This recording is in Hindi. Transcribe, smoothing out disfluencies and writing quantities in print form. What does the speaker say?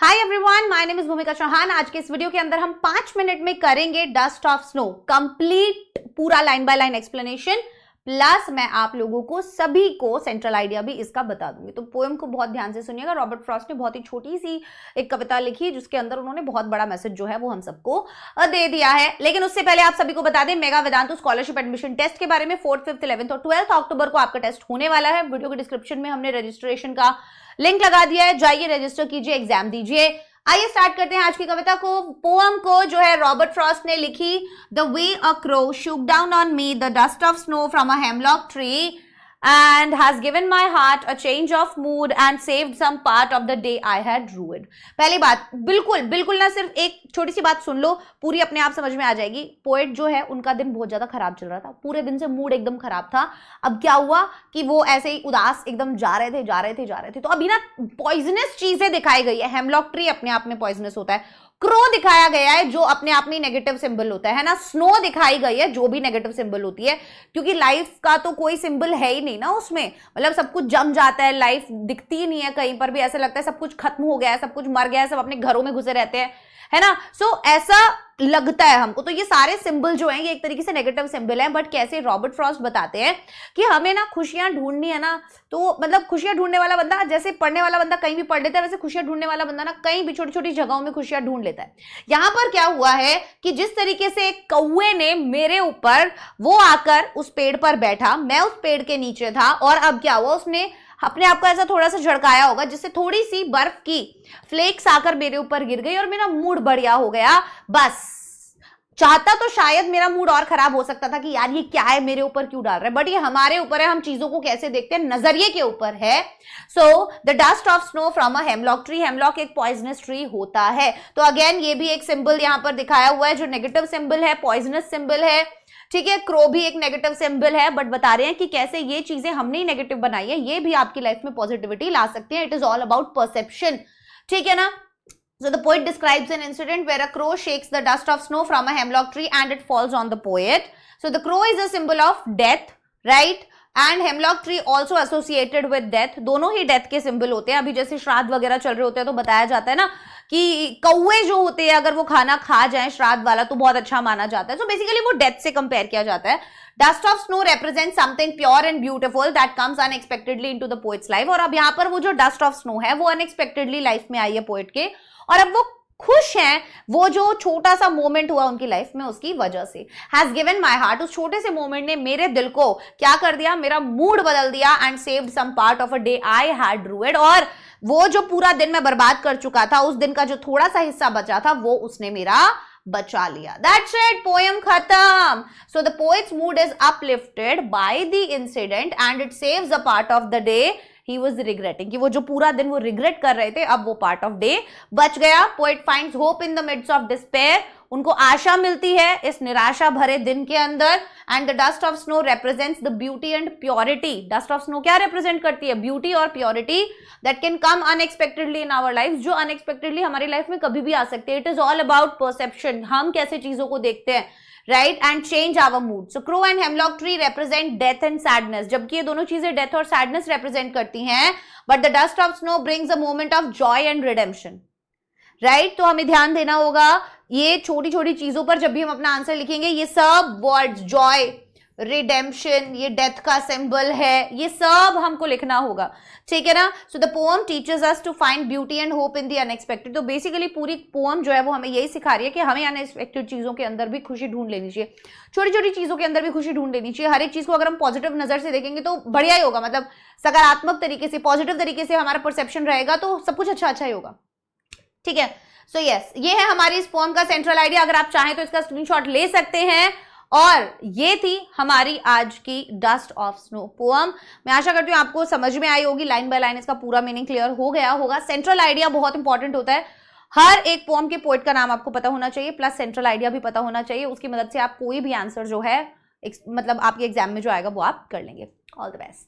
Hi everyone, my name is भूमिका चौहान। आज के इस वीडियो के अंदर हम 5 मिनट में करेंगे डस्ट ऑफ स्नो, कंप्लीट पूरा line by line explanation, plus मैं आप लोगों को सभी को सेंट्रल आइडिया भी इसका बता दूंगी। तो पोएम को बहुत ध्यान से सुनिएगा। रॉबर्ट फ्रॉस्ट ने बहुत ही छोटी सी एक कविता लिखी जिसके अंदर उन्होंने बहुत बड़ा मैसेज जो है वो हम सबको दे दिया है। लेकिन उससे पहले आप सभी को बता दें, mega Vedantu scholarship admission test के बारे में 4th, 5th, 11th और 12th अक्टूबर को आपका टेस्ट होने वाला है। वीडियो के डिस्क्रिप्शन में हमने रजिस्ट्रेशन का लिंक लगा दिया है, जाइए रजिस्टर कीजिए, एग्जाम दीजिए। आइए स्टार्ट करते हैं आज की कविता को। पोएम को जो है रॉबर्ट फ्रॉस्ट ने लिखी। The way a crow shook down on me the dust of snow from a hemlock tree and has given my heart a change of mood and saved some part of the day I had ruined। पहली बात, बिल्कुल ना, सिर्फ एक छोटी सी बात सुन लो, पूरी अपने आप समझ में आ जाएगी। पोएट जो है उनका दिन बहुत ज्यादा खराब चल रहा था, पूरे दिन से मूड एकदम खराब था। अब क्या हुआ कि वो ऐसे ही उदास एकदम जा रहे थे। तो अभी ना पॉइजनस चीजें दिखाई गई है। हेमलॉक ट्री अपने आप में पॉइजनस होता है, क्रो दिखाया गया है जो अपने आप में नेगेटिव सिंबल होता है ना, स्नो दिखाई गई है जो भी नेगेटिव सिंबल होती है, क्योंकि लाइफ का तो कोई सिंबल है ही नहीं ना उसमें। मतलब सब कुछ जम जाता है, लाइफ दिखती ही नहीं है कहीं पर भी, ऐसा लगता है सब कुछ खत्म हो गया है, सब कुछ मर गया है, सब अपने घरों में घुसे रहते हैं, है ना। सो ऐसा लगता है हमको। तो ये सारे सिंबल जो हैं ये एक तरीके से नेगेटिव सिंबल हैं। बट कैसे, रॉबर्ट फ्रॉस्ट बताते हैं कि हमें ना खुशियां ढूंढनी है ना, तो मतलब खुशियां ढूंढने वाला बंदा, जैसे पढ़ने वाला बंदा कहीं भी पढ़ लेता है, वैसे खुशियां ढूंढने वाला बंदा ना कहीं भी छोटी छोटी जगहों में खुशियां ढूंढ लेता है। यहां पर क्या हुआ है कि जिस तरीके से एक कौवे ने मेरे ऊपर वो आकर उस पेड़ पर बैठा, मैं उस पेड़ के नीचे था, और अब क्या हुआ, उसने अपने आप को ऐसा थोड़ा सा झड़काया होगा जिससे थोड़ी सी बर्फ की फ्लेक्स आकर मेरे ऊपर गिर गई और मेरा मूड बढ़िया हो गया। बस चाहता तो शायद मेरा मूड और खराब हो सकता था कि यार ये क्या है, मेरे ऊपर क्यों डाल रहा है, बट ये हमारे ऊपर है, हम चीजों को कैसे देखते हैं, नजरिए के ऊपर है। So the dust of snow from a hemlock tree, hemlock एक पॉइजनस ट्री होता है। तो अगेन ये भी एक सिंबल यहां पर दिखाया हुआ है जो नेगेटिव सिंबल है, पॉइजनस सिंबल है, ठीक है। क्रो भी एक नेगेटिव सिंबल है, बट बता रहे हैं कि कैसे ये चीजें हमने ही नेगेटिव बनाई है, ये भी आपकी लाइफ में पॉजिटिविटी ला सकती है। It is all about perception, ठीक है ना। So the poet describes an incident where a crow shakes the dust of snow from a hemlock tree and it falls on the poet. So the crow is a symbol of death, right? And hemlock tree also associated with death. दोनों ही डेथ के सिंबल होते हैं। अभी जैसे श्राद्ध वगैरह चल रहे होते हैं तो बताया जाता है ना कि कौवे जो होते हैं अगर वो खाना खा जाए श्राद्ध वाला तो बहुत अच्छा माना जाता है। So basically वो डेथ से कंपेयर किया जाता है। Dust of snow represents something pure and beautiful that comes unexpectedly into the poet's life। और अब यहाँ पर वो जो dust of snow है वो unexpectedly लाइफ में आई है पोएट के, और अब वो खुश हैं, वो जो छोटा सा मोमेंट हुआ उनकी लाइफ में उसकी वजह से। हैज गिवन माई हार्ट, उस छोटे से मोमेंट ने मेरे दिल को क्या कर दिया, मेरा मूड बदल दिया। And saved some part of a day I had ruined, और वो जो पूरा दिन मैं बर्बाद कर चुका था, उस दिन का जो थोड़ा सा हिस्सा बचा था वो उसने मेरा बचा लिया। That's it, पोएम खत्म। So the poet's mood is uplifted by the incident and it saves a part of the day he was regretting, कि वो जो पूरा दिन वो रिग्रेट कर रहे थे अब वो पार्ट ऑफ डे बच गया। Poet finds hope in the midst of despair, उनको आशा मिलती है इस निराशा भरे दिन के अंदर। And the dust of snow represents the beauty and purity. Dust of snow क्या रिप्रेजेंट करती है, ब्यूटी और purity that can come unexpectedly in our life, जो अनएक्सपेक्टेडली हमारी लाइफ में कभी भी आ सकती है। It is all about perception, हम कैसे चीजों को देखते हैं, right, and change our mood. So crow and hemlock tree represent death and sadness, जबकि ये दोनों चीजें डेथ और सैडनेस रिप्रेजेंट करती हैं, but the dust of snow brings a moment of Joy and redemption, right. तो हमें ध्यान देना होगा ये छोटी छोटी चीजों पर जब भी हम अपना आंसर लिखेंगे। ये सब वर्ड्स, जॉय, रिडेम्पशन, ये डेथ का सिंबल है, ये सब हमको लिखना होगा, ठीक है ना। So the poem teaches us to find beauty and hope in the unexpected. तो बेसिकली पूरी पोएम जो है वो हमें यही सिखा रही है कि हमें अनएक्सपेक्टेड चीजों के अंदर भी खुशी ढूंढ लेनी चाहिए, छोटी छोटी चीजों के अंदर भी खुशी ढूंढ लेनी चाहिए। हर एक चीज को अगर हम पॉजिटिव नजर से देखेंगे तो बढ़िया ही होगा, मतलब सकारात्मक तरीके से, पॉजिटिव तरीके से हमारा परसेप्शन रहेगा तो सब कुछ अच्छा ही होगा, ठीक है। सो यस, ये है हमारी इस पोएम का सेंट्रल आइडिया। अगर आप चाहें तो इसका स्क्रीनशॉट ले सकते हैं। और ये थी हमारी आज की डस्ट ऑफ स्नो पोएम। मैं आशा करती हूँ आपको समझ में आई होगी, लाइन बाय लाइन इसका पूरा मीनिंग क्लियर हो गया होगा। सेंट्रल आइडिया बहुत इंपॉर्टेंट होता है, हर एक पोएम के पोएट का नाम आपको पता होना चाहिए, प्लस सेंट्रल आइडिया भी पता होना चाहिए। उसकी मदद से आप कोई भी आंसर जो है मतलब आपके एग्जाम में जो आएगा वो आप कर लेंगे। All the best.